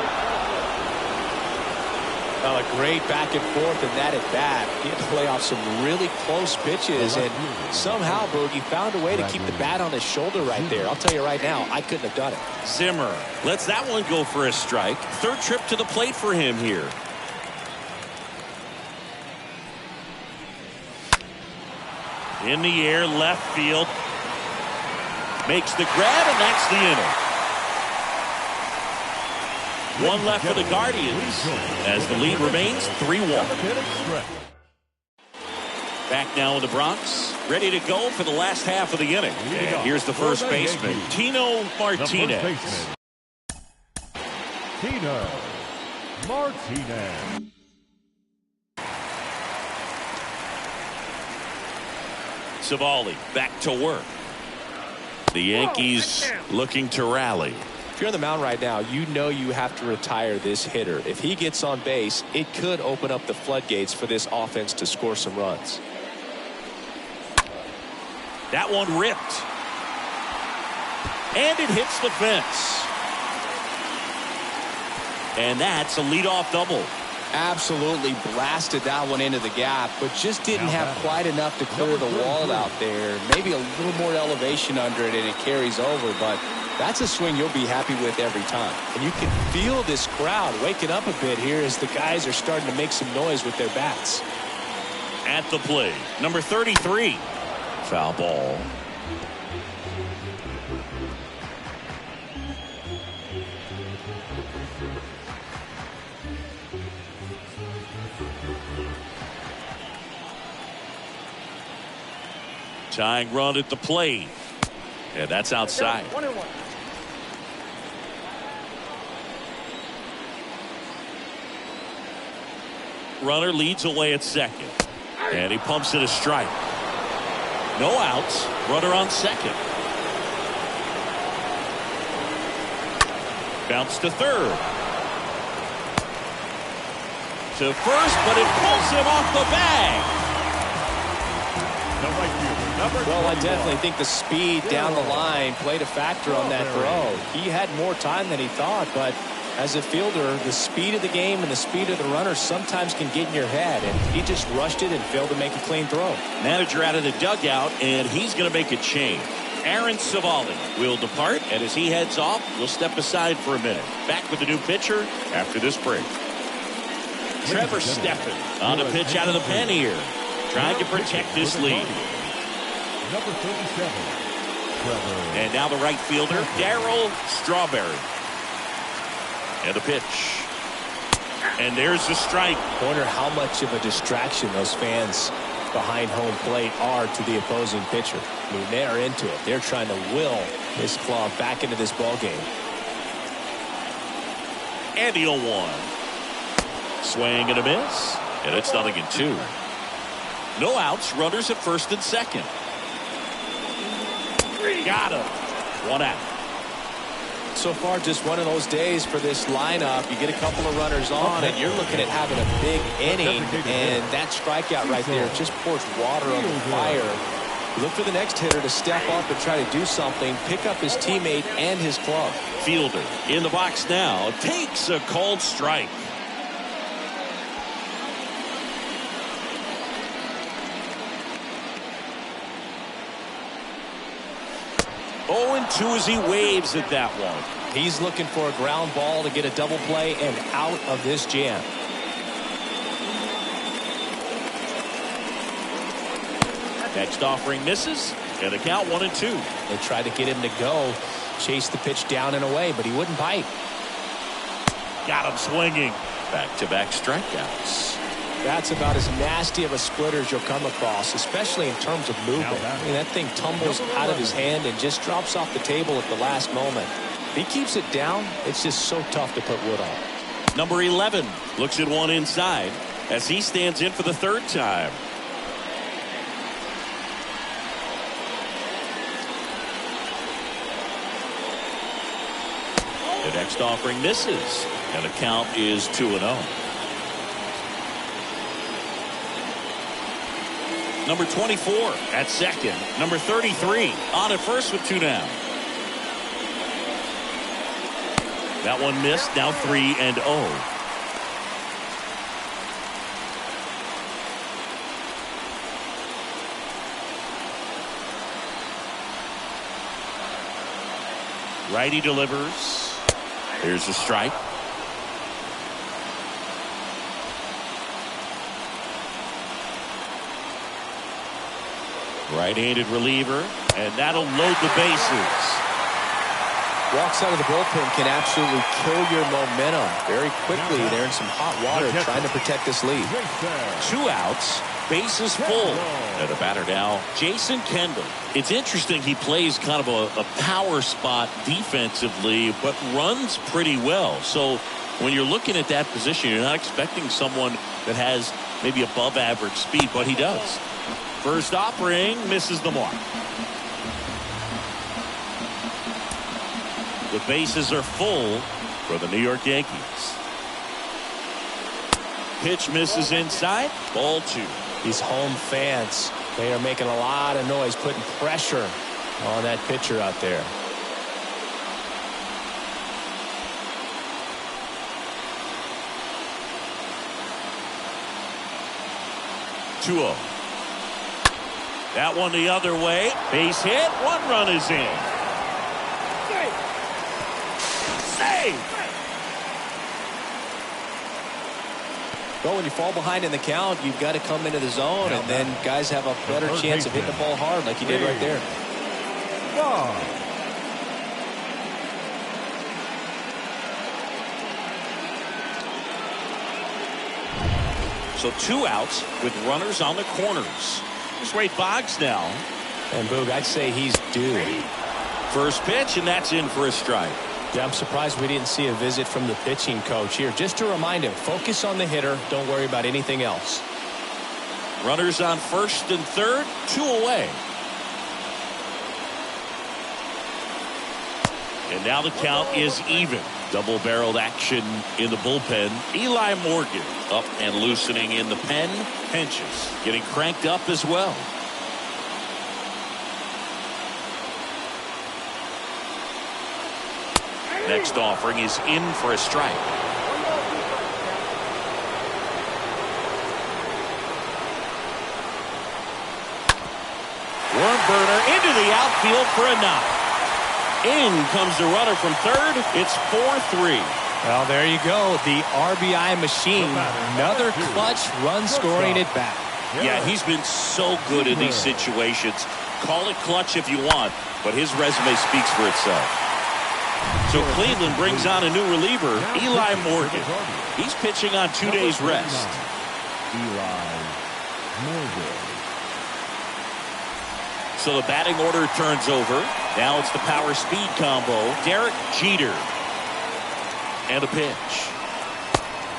Well, a great back and forth in that at bat. He had to play off some really close pitches, and somehow Boogie found a way to keep the bat on his shoulder right there. I'll tell you right now, I couldn't have done it. Zimmer lets that one go for a strike. Third trip to the plate for him here. In the air, left field. Makes the grab, and that's the inning. One left for the Guardians as the lead remains 3-1. Back now in the Bronx, ready to go for the last half of the inning. And here's the first baseman, Tino Martinez. Tino Martinez. Savali back to work. The Yankees looking to rally. If you're on the mound right now, you know you have to retire this hitter. If he gets on base, it could open up the floodgates for this offense to score some runs. That one ripped. And it hits the fence. And that's a leadoff double. Absolutely blasted that one into the gap, but just didn't have quite enough to clear the wall out there. Maybe a little more elevation under it and it carries over, but that's a swing you'll be happy with every time. And you can feel this crowd waking up a bit here as the guys are starting to make some noise with their bats. At the plate, number 33. Foul ball. Tying run at the plate. Yeah, that's outside. 1-1. Runner leads away at second. And he pumps it a strike. No outs. Runner on second. Bounce to third. To first, but it pulls him off the bag. Well, I definitely think the speed down the line played a factor on that throw. He had more time than he thought, but as a fielder, the speed of the game and the speed of the runner sometimes can get in your head, and he just rushed it and failed to make a clean throw. Manager out of the dugout, and he's going to make a change. Aaron Savali will depart, and as he heads off, we'll step aside for a minute. Back with the new pitcher after this break. Trevor Steffen on a pitch out of the pen here, trying to protect this lead. Number 37, Trevor. And now the right fielder, Darryl Strawberry. And the pitch. And there's the strike. I wonder how much of a distraction those fans behind home plate are to the opposing pitcher. I mean, they are into it. They're trying to will this club back into this ball game. And the 0-1. Swing and a miss. And it's 0-2. No outs. Runners at first and second. Got him. 1 out. So far, just one of those days for this lineup. You get a couple of runners on, and you're looking at having a big inning, and that strikeout right there just pours water on the fire. Look for the next hitter to step up and try to do something, pick up his teammate and his club. Fielder in the box now takes a called strike. 0-2 as he waves at that one. He's looking for a ground ball to get a double play and out of this jam. Next offering misses, and the count 1-2. They tried to get him to go, chase the pitch down and away, but he wouldn't bite. Got him swinging. Back-to-back strikeouts. That's about as nasty of a splitter as you'll come across, especially in terms of movement. I mean, that thing tumbles out of his hand and just drops off the table at the last moment. If he keeps it down, it's just so tough to put wood on. Number 11 looks at one inside as he stands in for the third time. The next offering misses, and the count is 2-0. Number 24 at second. Number 33 on at first with 2 down. That one missed. Now 3-0. Righty delivers. Here's a strike. Right-handed reliever, and that'll load the bases. Walks out of the bullpen can absolutely kill your momentum very quickly. They're in some hot water trying to protect this lead. 2 outs, bases full. And a batter now, Jason Kendall. It's interesting he plays kind of a power spot defensively, but runs pretty well. So when you're looking at that position, you're not expecting someone that has maybe above average speed, but he does. First offering misses the mark. The bases are full for the New York Yankees. Pitch misses inside. Ball 2. These home fans, they are making a lot of noise, putting pressure on that pitcher out there. Two-0. That one the other way. Base hit. 1 run is in. Well, when you fall behind in the count, you've got to come into the zone, and then guys have a better chance of hitting the ball hard like you did right there. So 2 outs with runners on the corners. Here's Wade Boggs now. And Boog, I'd say he's due. First pitch, and that's in for a strike. Yeah, I'm surprised we didn't see a visit from the pitching coach here. Just to remind him, focus on the hitter. Don't worry about anything else. Runners on first and third, 2 away. And now the count is even. Double-barreled action in the bullpen. Eli Morgan up and loosening in the pen. Pinches getting cranked up as well. Next offering is in for a strike. Worm burner into the outfield for a knock. In comes the runner from third. It's 4-3. Well, there you go. The RBI machine. Another clutch run scoring at bat. Yeah, he's been so good in these situations. Call it clutch if you want, but his resume speaks for itself. So Cleveland brings on a new reliever, Eli Morgan. He's pitching on 2 days rest. Eli Morgan. So the batting order turns over. Now it's the power speed combo. Derek Jeter. And a pitch.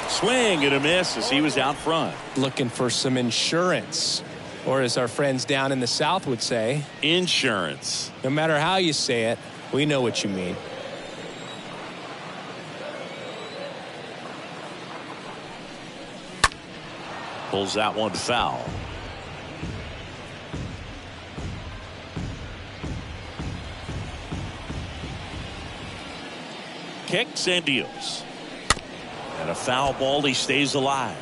Swing and a miss as he was out front. Looking for some insurance. Or as our friends down in the South would say, insurance. No matter how you say it, we know what you mean. Pulls that one foul. Kicks and deals. And a foul ball. He stays alive.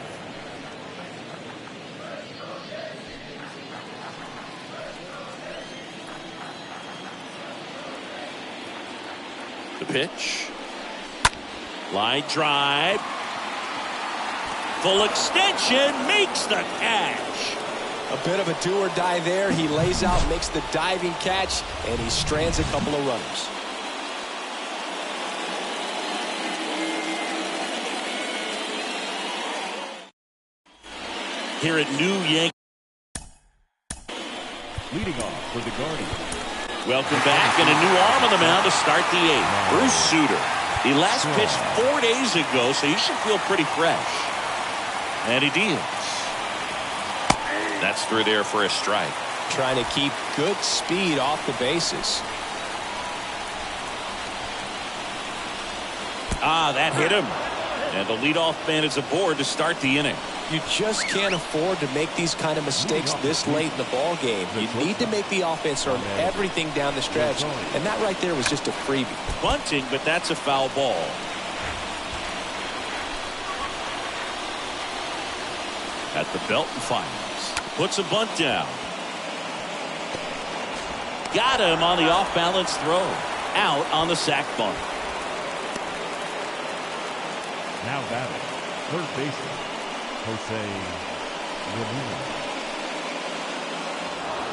The pitch. Line drive. Full extension. Makes the catch. A bit of a do or die there. He lays out, makes the diving catch, and he strands a couple of runners. Here at New Yankee. Leading off for the Guardians, Welcome back, and a new arm on the mound to start the eighth. Bruce Sutter. He last pitched 4 days ago, so he should feel pretty fresh. And he deals. That's through there for a strike. Trying to keep good speed off the bases. That hit him. And the leadoff man is aboard to start the inning. You just can't afford to make these kind of mistakes this late in the ball game. You need to make the offense earn everything down the stretch, and that right there was just a freebie. Bunting, but that's a foul ball. At the belt and fires. Puts a bunt down. Got him on the off-balance throw. Out on the sac bunt. Now batting, third baseman, Jose Ramirez.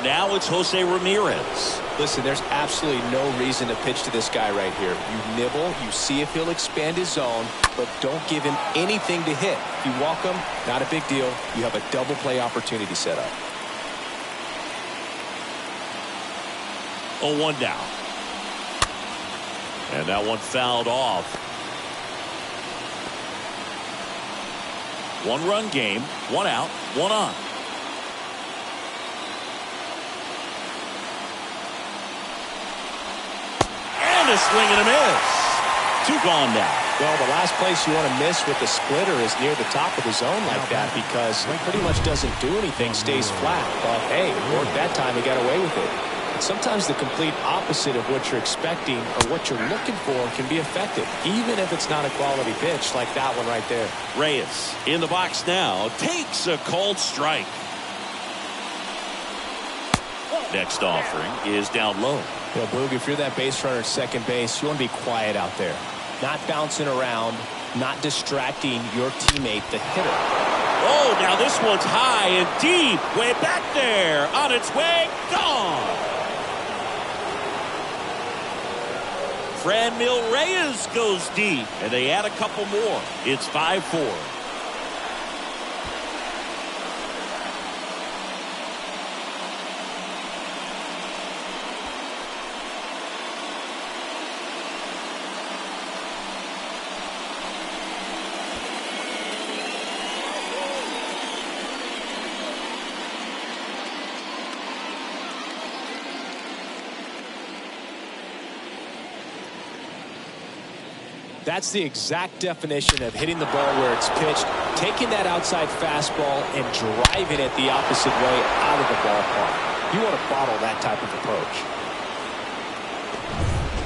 Now it's Jose Ramirez. Listen, there's absolutely no reason to pitch to this guy right here. You nibble, you see if he'll expand his zone, but don't give him anything to hit. If you walk him, not a big deal. You have a double play opportunity set up. 0-1 down. And that one fouled off. One-run game, one out, one on. And a swing and a miss. Two gone now. Well, the last place you want to miss with the splitter is near the top of the zone like that, because it pretty much doesn't do anything, stays flat. But hey, it worked that time, he got away with it. But sometimes the complete opposite of what you're expecting or what you're looking for can be effective, even if it's not a quality pitch like that one right there. Reyes in the box now, takes a cold strike. Next offering is down low. You know, Boog, if you're that base runner at second base, you want to be quiet out there. Not bouncing around, not distracting your teammate, the hitter. Oh, now this one's high and deep. Way back there. On its way. Gone. Franmil Reyes goes deep, and they add a couple more. It's 5-4. That's the exact definition of hitting the ball where it's pitched, taking that outside fastball and driving it the opposite way out of the ballpark. You want to bottle that type of approach.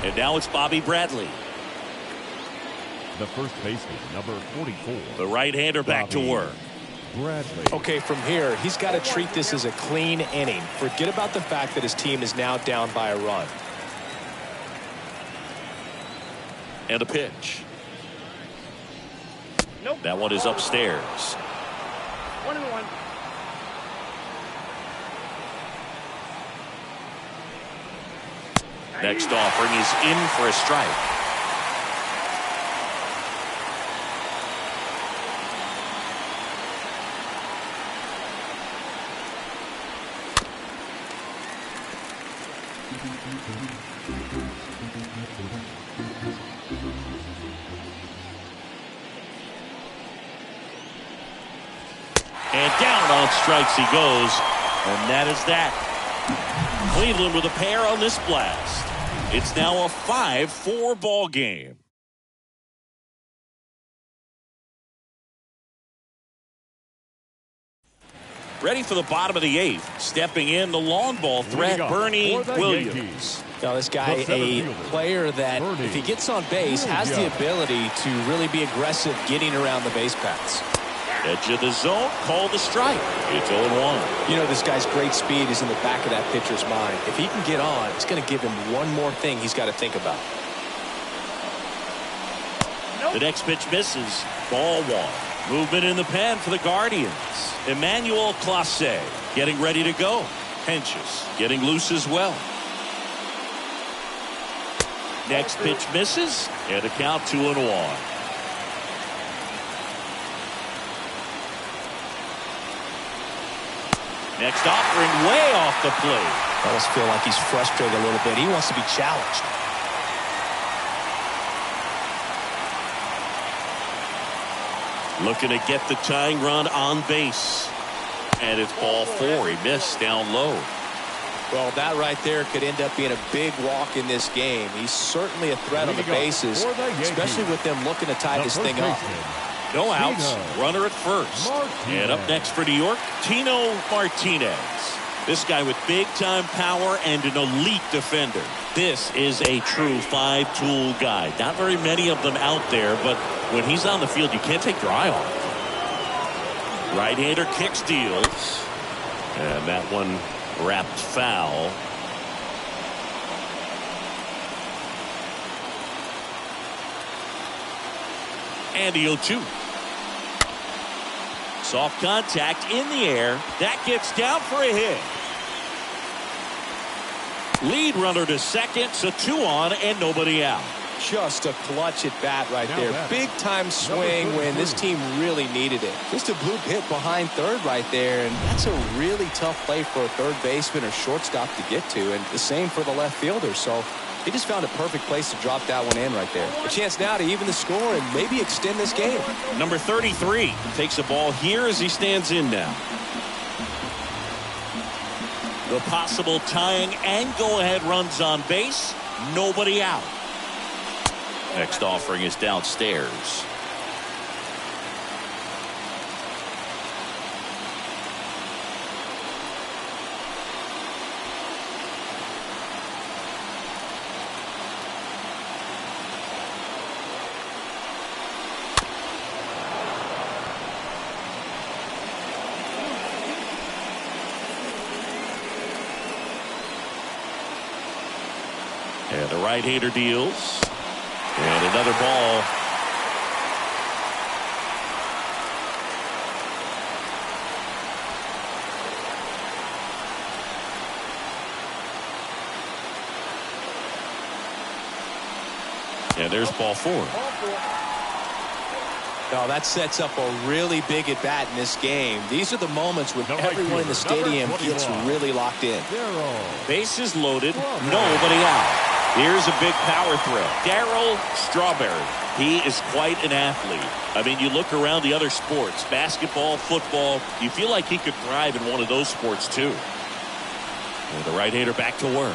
And now it's Bobby Bradley. The first baseman, number 44. The right-hander back to work. Bradley. Okay, from here, he's got to treat this as a clean inning. Forget about the fact that his team is now down by a run. And a pitch. Nope. That one is upstairs. 1-1. Next offering is in for a strike. And down on strikes he goes. And that is that. Cleveland with a pair on this blast. It's now a 5-4 ball game. Ready for the bottom of the eighth. Stepping in the long ball threat, Bernie Williams. Yankees. Now, this guy, a player that, if he gets on base, has the ability to really be aggressive getting around the base paths. Edge of the zone, call the strike. It's 0-1. You know, this guy's great speed is in the back of that pitcher's mind. If he can get on, it's going to give him one more thing he's got to think about. The next pitch misses. Ball one. Movement in the pen for the Guardians. Emmanuel Clase getting ready to go. Henches getting loose as well. Next pitch misses. And a count 2-1. Next offering way off the plate. I almost feel like he's frustrated a little bit. He wants to be challenged. Looking to get the tying run on base. And it's ball 4. He missed down low. Well, that right there could end up being a big walk in this game. He's certainly a threat on the bases, especially with them looking to tie this thing up. No outs. Runner at first. And up next for New York, Tino Martinez. This guy with big-time power and an elite defender. This is a true five-tool guy. Not very many of them out there, but when he's on the field, you can't take your eye off. Right-hander kicks, deals. And that one wrapped foul. And the 0-2. Soft contact in the air. That gets down for a hit. Lead runner to second, so 2 on and nobody out. Just a clutch at bat right there. Big time swing when this team really needed it. Just a bloop hit behind third right there, and that's a really tough play for a third baseman or shortstop to get to, and the same for the left fielder. So he just found a perfect place to drop that one in right there. A chance now to even the score and maybe extend this game. Number 33 takes the ball here as he stands in now. The possible tying and go-ahead runs on base. Nobody out. Next offering is downstairs. And the right-hander deals. And another ball. And there's ball 4. Now that sets up a really big at bat in this game. These are the moments when everyone in the stadium gets really locked in. Bases loaded. Nobody out. Here's a big power threat. Darryl Strawberry. He is quite an athlete. I mean, you look around the other sports, basketball, football, you feel like he could thrive in one of those sports too. And the right-hander back to work.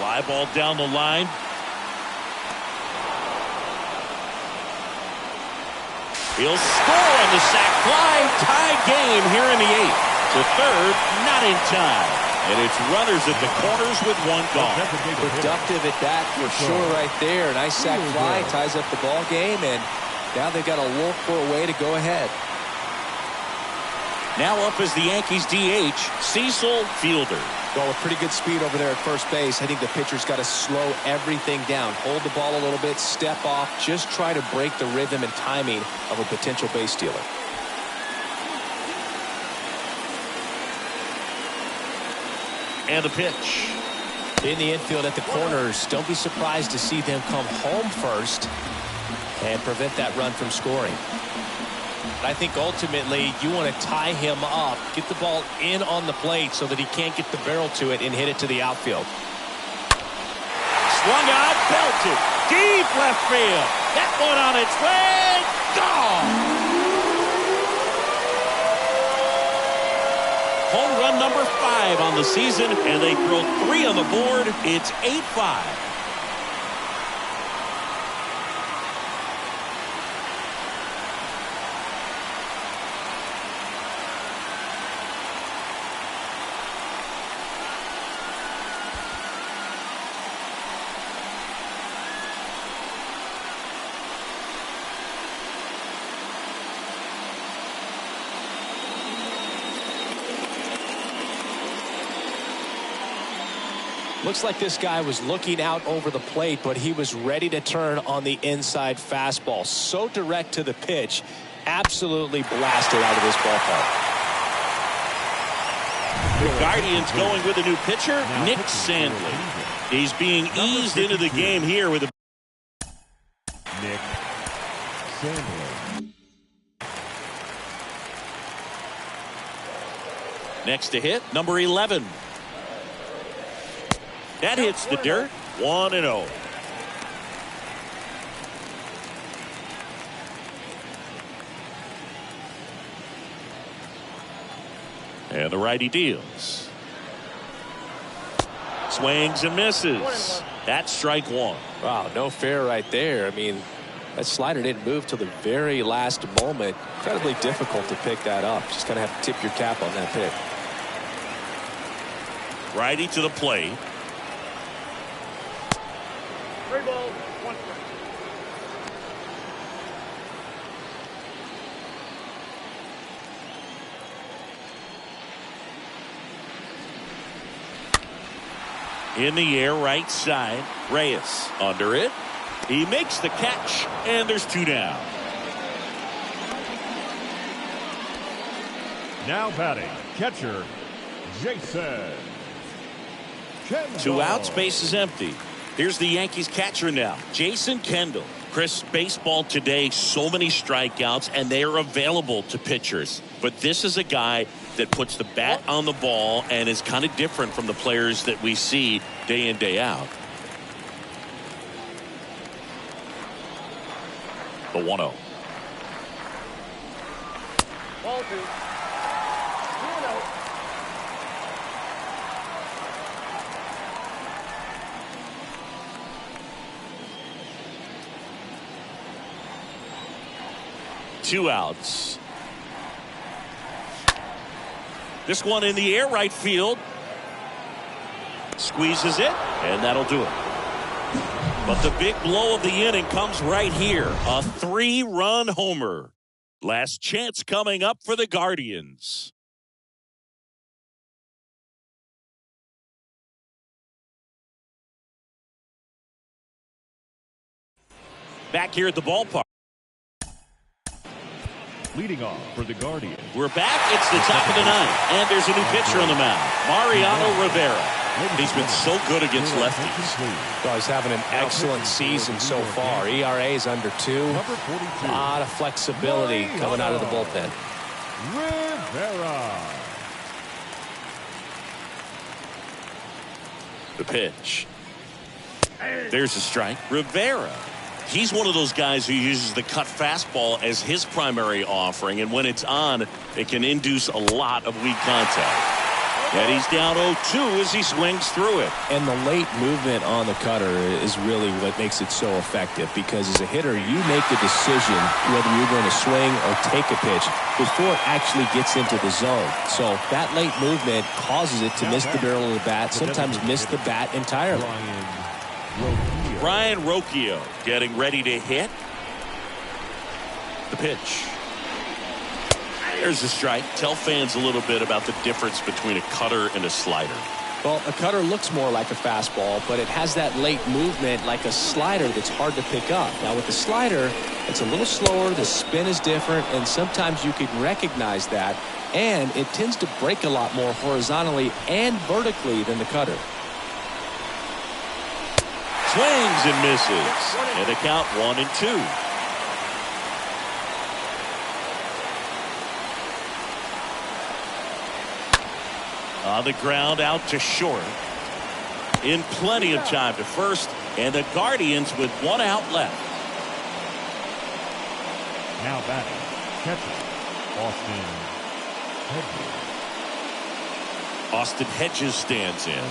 Fly ball down the line. He'll score on the sac fly. Tie game here in the 8th. To third, not in time. And it's runners at the corners with 1 gone. Productive at bat for sure right there. Nice sac fly, ties up the ball game, and now they've got to look for a way to go ahead. Now up is the Yankees DH, Cecil Fielder. Well, with pretty good speed over there at first base, I think the pitcher's got to slow everything down. Hold the ball a little bit, step off, just try to break the rhythm and timing of a potential base stealer. And a pitch. In the infield at the corners, don't be surprised to see them come home first and prevent that run from scoring. But I think ultimately you want to tie him up, get the ball in on the plate so that he can't get the barrel to it and hit it to the outfield. Swung on, belted, deep left field. That one on its way, gone. Home run number 5 on the season, and they throw 3 on the board. It's 8-5. Looks like this guy was looking out over the plate, but he was ready to turn on the inside fastball. So direct to the pitch, absolutely blasted out of this ballpark. The Guardians going with a new pitcher, Nick Sandlin. He's being eased into the game here with a Nick Sandlin. Next to hit, number 11. That hits the dirt. 1-0. And the righty deals. Swings and misses. That's strike one. Wow, no fair right there. I mean, that slider didn't move till the very last moment. Incredibly difficult to pick that up. Just kind of have to tip your cap on that pick. Righty to the plate. 3 balls, 1 strike. In the air, right side. Reyes under it. He makes the catch, and there's 2 down. Now batting, catcher, Jason. 2 outs, base is empty. Here's the Yankees catcher now, Jason Kendall. Chris, baseball today, so many strikeouts, and they are available to pitchers. But this is a guy that puts the bat on the ball and is kind of different from the players that we see day in, day out. The 1-0. Ball 2. 2-0. Two outs. This one in the air, right field. Squeezes it, and that'll do it. But the big blow of the inning comes right here. A 3-run homer. Last chance coming up for the Guardians. Back here at the ballpark. Leading off for the Guardians. We're back. It's the top of the 9th. And there's a new pitcher on the mound. Mariano Rivera. He's been so good against lefties. Well, he's having an excellent season so far. ERA is under 2. Number 42. A lot of flexibility coming out of the bullpen. Rivera. The pitch. There's a strike. Rivera. He's one of those guys who uses the cut fastball as his primary offering, and when it's on, it can induce a lot of weak contact. And he's down 0-2 as he swings through it. And the late movement on the cutter is really what makes it so effective, because as a hitter, you make the decision whether you're going to swing or take a pitch before it actually gets into the zone. So that late movement causes it to miss the barrel of the bat, sometimes miss the bat entirely. Ryan Rocchio getting ready to hit. The pitch. There's the strike. Tell fans a little bit about the difference between a cutter and a slider. Well, a cutter looks more like a fastball, but it has that late movement like a slider that's hard to pick up. Now with the slider, it's a little slower, the spin is different, and sometimes you can recognize that, and it tends to break a lot more horizontally and vertically than the cutter. Swings and misses. And a count 1-2. On the ground out to short. In plenty of time to first, and the Guardians with 1 out left. Now batting, catcher, Austin Hedges. Austin Hedges stands in.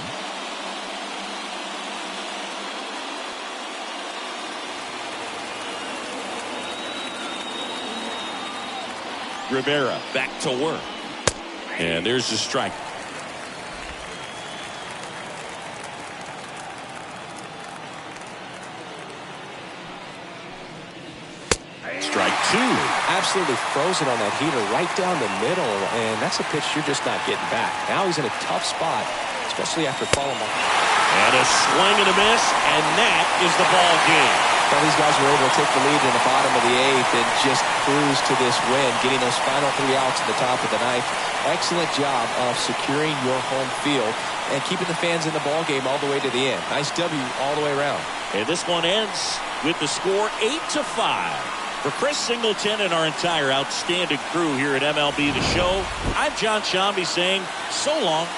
Rivera back to work. And there's the strike. Strike 2. Absolutely frozen on that heater right down the middle, and that's a pitch you're just not getting back. Now he's in a tough spot, especially after falling off. And a swing and a miss, and that is the ball game. Well, these guys were able to take the lead in the bottom of the 8th and just cruise to this win, getting those final 3 outs at the top of the 9th. Excellent job of securing your home field and keeping the fans in the ball game all the way to the end. Nice W all the way around. And this one ends with the score 8-5. For Chris Singleton and our entire outstanding crew here at MLB The Show, I'm John Shambi saying so long.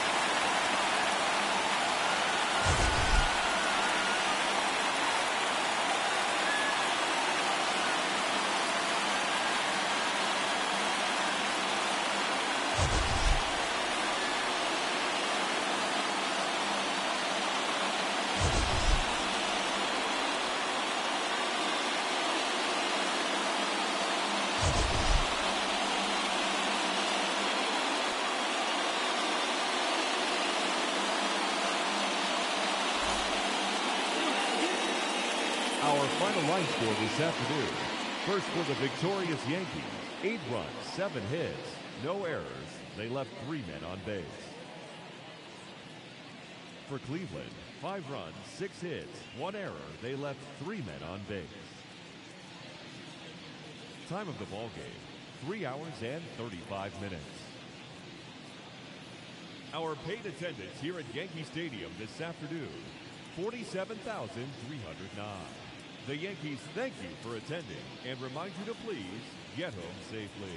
Our final line score this afternoon. First for the victorious Yankees. 8 runs, 7 hits, no errors. They left 3 men on base. For Cleveland, 5 runs, 6 hits, 1 error. They left 3 men on base. Time of the ball game, 3 hours and 35 minutes. Our paid attendance here at Yankee Stadium this afternoon, 47,309. The Yankees thank you for attending and remind you to please get home safely.